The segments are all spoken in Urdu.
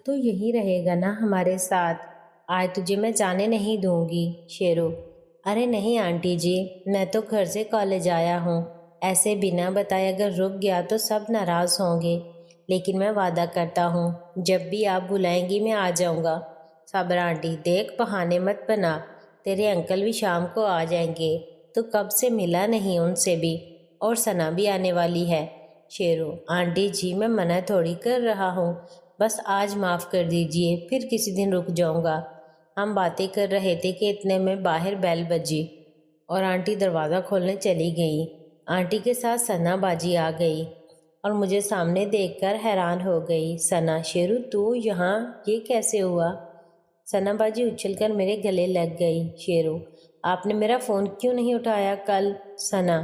تو یہی رہے گا نا ہمارے ساتھ؟ آج تجھے میں جانے نہیں دوں گی شیرو۔ ارے نہیں آنٹی جی، میں تو گھر سے کالج آیا ہوں، ایسے بنا بتائے اگر رک گیا تو سب ناراض ہوں گے، لیکن میں وعدہ کرتا ہوں جب بھی آپ بلائیں گی میں آ جاؤں گا۔ صابرہ آنٹی، دیکھ بہانے مت بنا، تیرے انکل بھی شام کو آ جائیں گے، تو کب سے ملا نہیں ان سے بھی، اور ثنا بھی آنے والی ہے۔ شیرو، آنٹی جی میں منع تھوڑی کر رہا ہوں، بس آج معاف کر دیجئے، پھر کسی دن رک جاؤں گا۔ ہم باتیں کر رہے تھے کہ اتنے میں باہر بیل بجی اور آنٹی دروازہ کھولنے چلی گئی۔ آنٹی کے ساتھ ثنا باجی آ گئی اور مجھے سامنے دیکھ کر حیران ہو گئی۔ ثنا، شیرو تو یہاں، یہ کیسے ہوا؟ ثنا باجی اچھل کر میرے گلے لگ گئی۔ شیرو، آپ نے میرا فون کیوں نہیں اٹھایا کل؟ ثنا،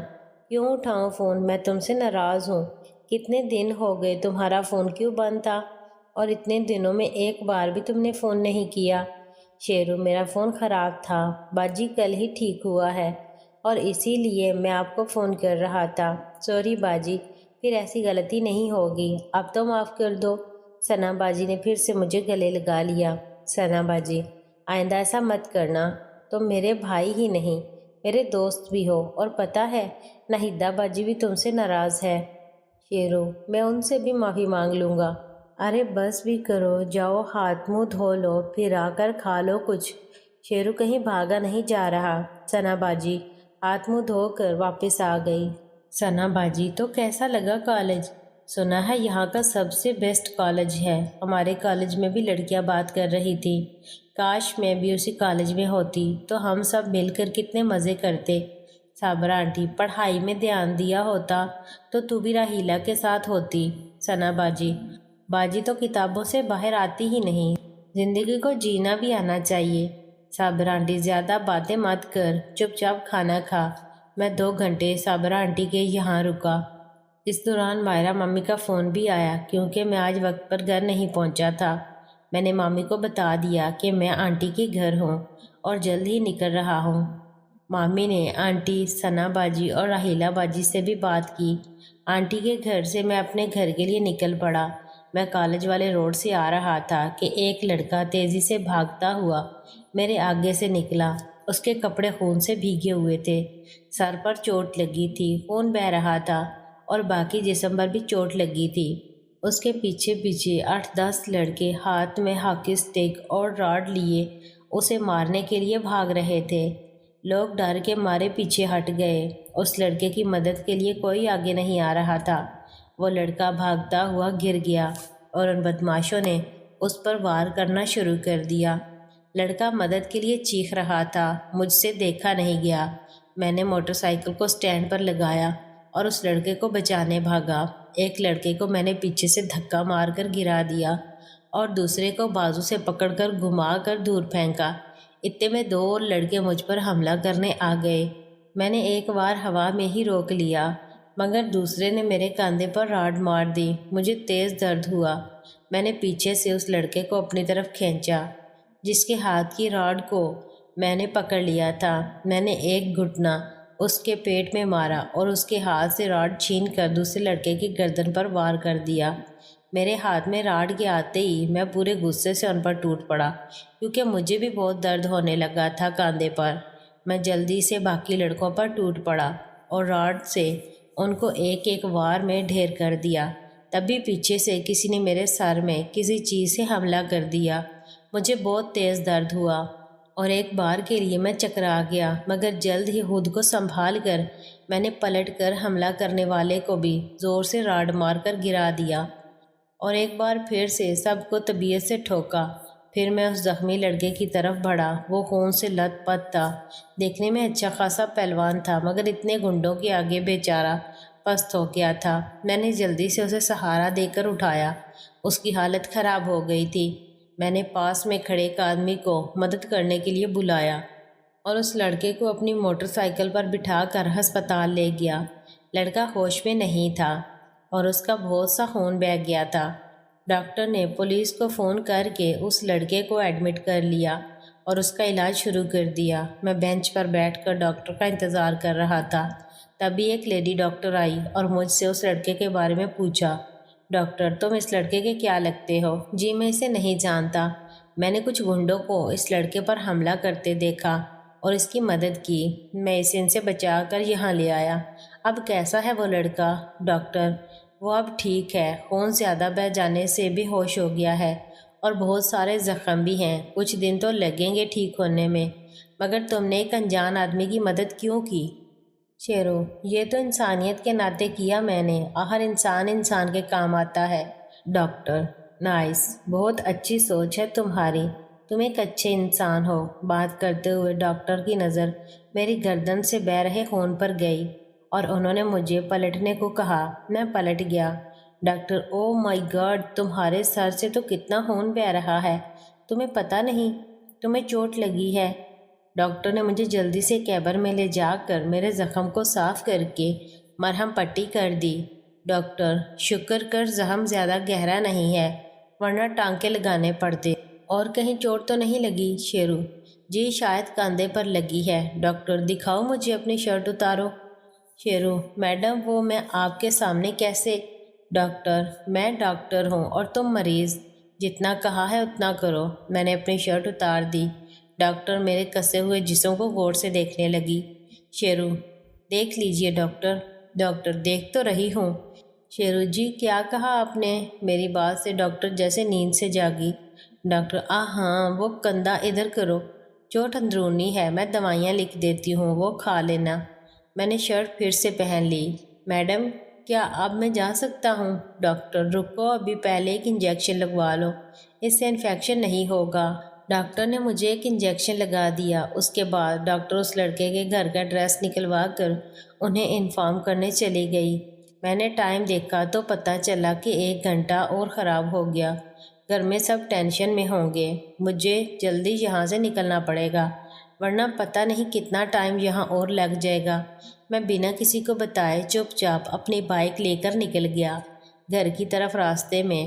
کیوں اٹھاؤں فون؟ میں تم سے ناراض ہوں۔ کتنے دن ہو گئے، تمہارا فون کیوں بند تھا؟ اور اتنے دنوں میں ایک بار بھی تم نے فون نہیں کیا۔ شیرو، میرا فون خراب تھا باجی، کل ہی ٹھیک ہوا ہے، اور اسی لیے میں آپ کو فون کر رہا تھا۔ سوری باجی، پھر ایسی غلطی نہیں ہوگی، اب تو معاف کر دو۔ ثنا باجی نے پھر سے مجھے گلے لگا لیا۔ ثنا باجی، آئندہ ایسا مت کرنا، تم میرے بھائی ہی نہیں میرے دوست بھی ہو، اور پتہ ہے ناہیدہ باجی بھی تم سے ناراض ہے۔ شیرو، میں ان سے بھی معافی مانگ لوں گا۔ ارے بس بھی کرو، جاؤ ہاتھ منہ دھو لو، پھر آ کر کھا لو کچھ۔ شیرو کہیں بھاگا نہیں جا رہا۔ ثنا باجی ہاتھ منہ دھو کر واپس آ گئی۔ ثنا باجی، تو کیسا لگا کالج؟ سنا ہے یہاں کا سب سے بیسٹ کالج ہے، ہمارے کالج میں بھی لڑکیاں بات کر رہی تھی، کاش میں بھی اسی کالج میں ہوتی تو ہم سب مل کر کتنے مزے کرتے۔ صابرہ آنٹی، پڑھائی میں دھیان دیا ہوتا تو بھی راحیلہ کے ساتھ ہوتی۔ ثنا باجی، باجی تو کتابوں سے باہر آتی ہی نہیں، زندگی کو جینا بھی آنا چاہیے۔ صابرہ آنٹی، زیادہ باتیں مت کر، چپ چاپ کھانا کھا۔ میں 2 گھنٹے صابرہ آنٹی کے یہاں رکا۔ اس دوران مائرہ مامی کا فون بھی آیا، کیونکہ میں آج وقت پر گھر نہیں پہنچا تھا۔ میں نے مامی کو بتا دیا کہ میں آنٹی کے گھر ہوں اور جلد ہی نکل رہا ہوں۔ مامی نے آنٹی، ثنا باجی اور راحیلہ باجی سے بھی بات کی۔ آنٹی کے گھر سے میں اپنے گھر کے لیے نکل پڑا۔ میں کالج والے روڈ سے آ رہا تھا کہ ایک لڑکا تیزی سے بھاگتا ہوا میرے آگے سے نکلا۔ اس کے کپڑے خون سے بھیگے ہوئے تھے، سر پر چوٹ لگی تھی، خون بہہ رہا تھا، اور باقی جسم پر بھی چوٹ لگی تھی۔ اس کے پیچھے پیچھے 8-10 لڑکے ہاتھ میں ہاکی اسٹک اور راڈ لیے اسے مارنے کے لیے بھاگ رہے تھے۔ لوگ ڈر کے مارے پیچھے ہٹ گئے۔ اس لڑکے کی مدد کے لیے کوئی آگے نہیں آ رہا تھا۔ وہ لڑکا بھاگتا ہوا گر گیا اور ان بدماشوں نے اس پر وار کرنا شروع کر دیا۔ لڑکا مدد کے لیے چیخ رہا تھا، مجھ سے دیکھا نہیں گیا۔ میں نے موٹر سائیکل کو سٹینڈ پر لگایا اور اس لڑکے کو بچانے بھاگا۔ ایک لڑکے کو میں نے پیچھے سے دھکا مار کر گرا دیا اور دوسرے کو بازو سے پکڑ کر گھما کر دور پھینکا۔ اتنے میں 2 اور لڑکے مجھ پر حملہ کرنے آ گئے۔ میں نے ایک بار ہوا میں ہی روک لیا، مگر دوسرے نے میرے کاندھے پر راڈ مار دی۔ مجھے تیز درد ہوا۔ میں نے پیچھے سے اس لڑکے کو اپنی طرف کھینچا جس کے ہاتھ کی راڈ کو میں نے پکڑ لیا تھا۔ میں نے ایک گھٹنا اس کے پیٹ میں مارا اور اس کے ہاتھ سے راڈ چھین کر دوسرے لڑکے کی گردن پر وار کر دیا۔ میرے ہاتھ میں راڈ کے آتے ہی میں پورے غصے سے ان پر ٹوٹ پڑا، کیونکہ مجھے بھی بہت درد ہونے لگا تھا کاندھے پر۔ میں جلدی سے باقی لڑکوں پر ٹوٹ پڑا اور راڈ سے ان کو ایک ایک وار میں ڈھیر کر دیا۔ تبھی پیچھے سے کسی نے میرے سر میں کسی چیز سے حملہ کر دیا۔ مجھے بہت تیز درد ہوا اور ایک بار کے لیے میں چکرا گیا، مگر جلد ہی خود کو سنبھال کر میں نے پلٹ کر حملہ کرنے والے کو بھی زور سے راڈ مار کر گرا دیا اور ایک بار پھر سے سب کو طبیعت سے ٹھوکا۔ پھر میں اس زخمی لڑکے کی طرف بڑھا۔ وہ خون سے لت پت تھا، دیکھنے میں اچھا خاصا پہلوان تھا، مگر اتنے گنڈوں کے آگے بیچارہ پست ہو گیا تھا۔ میں نے جلدی سے اسے سہارا دے کر اٹھایا، اس کی حالت خراب ہو گئی تھی۔ میں نے پاس میں کھڑے ایک آدمی کو مدد کرنے کے لیے بلایا اور اس لڑکے کو اپنی موٹر سائیکل پر بٹھا کر ہسپتال لے گیا۔ لڑکا ہوش میں نہیں تھا اور اس کا بہت سا خون بہہ گیا تھا۔ ڈاکٹر نے پولیس کو فون کر کے اس لڑکے کو ایڈمٹ کر لیا اور اس کا علاج شروع کر دیا۔ میں بینچ پر بیٹھ کر ڈاکٹر کا انتظار کر رہا تھا۔ تبھی ایک لیڈی ڈاکٹر آئی اور مجھ سے اس لڑکے کے بارے میں پوچھا۔ ڈاکٹر تم اس لڑکے کے کیا لگتے ہو؟ جی میں اسے نہیں جانتا، میں نے کچھ گنڈوں کو اس لڑکے پر حملہ کرتے دیکھا اور اس کی مدد کی، میں اسے ان سے بچا کر یہاں لے آیا۔ اب کیسا ہے وہ لڑکا؟ ڈاکٹر وہ اب ٹھیک ہے، خون زیادہ بہہ جانے سے بھی ہوش ہو گیا ہے اور بہت سارے زخم بھی ہیں، کچھ دن تو لگیں گے ٹھیک ہونے میں، مگر تم نے ایک انجان آدمی کی مدد کیوں کی؟ شیرو یہ تو انسانیت کے ناطے کیا میں نے، آخر انسان انسان کے کام آتا ہے۔ ڈاکٹر نائس، بہت اچھی سوچ ہے تمہاری، تم ایک اچھے انسان ہو۔ بات کرتے ہوئے ڈاکٹر کی نظر میری گردن سے بہہ رہے خون پر گئی اور انہوں نے مجھے پلٹنے کو کہا۔ میں پلٹ گیا۔ ڈاکٹر او مائی گاڈ، تمہارے سر سے تو کتنا خون بہہ رہا ہے، تمہیں پتہ نہیں تمہیں چوٹ لگی ہے؟ ڈاکٹر نے مجھے جلدی سے کیبر میں لے جا کر میرے زخم کو صاف کر کے مرہم پٹی کر دی۔ ڈاکٹر شکر کر زخم زیادہ گہرا نہیں ہے ورنہ ٹانکے لگانے پڑتے۔ اور کہیں چوٹ تو نہیں لگی؟ شیرو جی شاید کاندھے پر لگی ہے۔ ڈاکٹر دکھاؤ مجھے اپنی شرٹ اتارو۔ شیرو میڈم وہ میں آپ کے سامنے کیسے؟ ڈاکٹر میں ڈاکٹر ہوں اور تم مریض، جتنا کہا ہے اتنا کرو۔ میں نے اپنی شرٹ اتار دی۔ ڈاکٹر میرے کسے ہوئے جسم کو غور سے دیکھنے لگی۔ شیرو دیکھ لیجئے ڈاکٹر۔ ڈاکٹر دیکھ تو رہی ہوں۔ شیرو جی کیا کہا آپ نے؟ میری بات سے ڈاکٹر جیسے نیند سے جاگی۔ ڈاکٹر ہاں وہ کندھا ادھر کرو، چوٹ اندرونی ہے، میں دوائیاں لکھ دیتی ہوں وہ کھا لینا۔ میں نے شرٹ پھر سے پہن لی۔ میڈم کیا اب میں جا سکتا ہوں؟ ڈاکٹر رکو ابھی پہلے ایک انجیکشن لگوا لو، اس سے انفیکشن نہیں ہوگا۔ ڈاکٹر نے مجھے ایک انجیکشن لگا دیا۔ اس کے بعد ڈاکٹر اس لڑکے کے گھر کا ایڈریس نکلوا کر انہیں انفارم کرنے چلی گئی۔ میں نے ٹائم دیکھا تو پتہ چلا کہ 1 گھنٹہ اور خراب ہو گیا۔ گھر میں سب ٹینشن میں ہوں گے، مجھے جلدی یہاں سے نکلنا پڑے گا ورنہ پتہ نہیں کتنا ٹائم یہاں اور لگ جائے گا۔ میں بنا کسی کو بتائے چپ چاپ اپنی بائک لے کر نکل گیا گھر کی طرف۔ راستے میں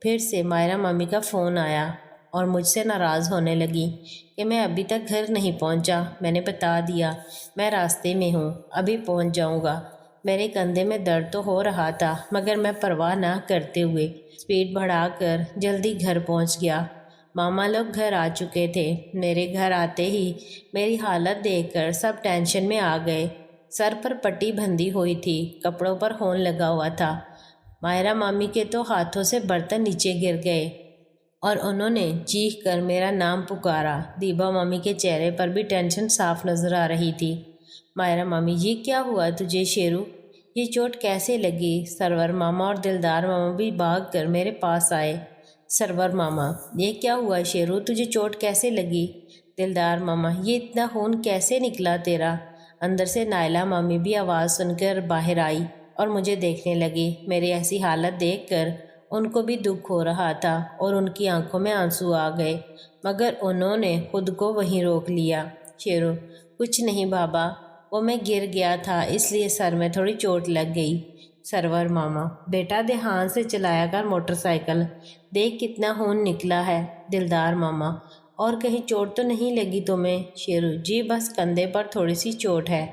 پھر سے مائرہ مامی کا فون آیا اور مجھ سے ناراض ہونے لگی کہ میں ابھی تک گھر نہیں پہنچا۔ میں نے بتا دیا میں راستے میں ہوں، ابھی پہنچ جاؤں گا۔ میرے کندھے میں درد تو ہو رہا تھا مگر میں پرواہ نہ کرتے ہوئے سپیڈ بڑھا کر جلدی گھر پہنچ گیا۔ ماما لوگ گھر آ چکے تھے۔ میرے گھر آتے ہی میری حالت دیکھ کر سب ٹینشن میں آ گئے۔ سر پر پٹی بندھی ہوئی تھی، کپڑوں پر خون لگا ہوا تھا۔ مائرہ مامی کے تو ہاتھوں سے برتن نیچے گر گئے اور انہوں نے چیخ کر میرا نام پکارا۔ دیبا مامی کے چہرے پر بھی ٹینشن صاف نظر آ رہی تھی۔ مائرہ مامی یہ کیا ہوا تجھے شیرو؟ یہ چوٹ کیسے لگی؟ سرور ماما اور دلدار ماما بھی بھاگ کر میرے پاس آئے۔ سرور ماما یہ کیا ہوا شیرو، تجھے چوٹ کیسے لگی؟ دلدار ماما یہ اتنا خون کیسے نکلا تیرا؟ اندر سے نائلہ مامی بھی آواز سن کر باہر آئی اور مجھے دیکھنے لگی۔ میری ایسی حالت دیکھ کر ان کو بھی دکھ ہو رہا تھا اور ان کی آنکھوں میں آنسو آ گئے مگر انہوں نے خود کو وہیں روک لیا۔ شیرو کچھ نہیں بابا، وہ میں گر گیا تھا اس لیے سر میں تھوڑی چوٹ لگ گئی۔ سرور ماما بیٹا دھیان سے چلایا کر موٹر سائیکل، دیکھ کتنا خون نکلا ہے۔ دلدار ماما اور کہیں چوٹ تو نہیں لگی تمہیں؟ شیرو جی بس کندھے پر تھوڑی سی چوٹ ہے۔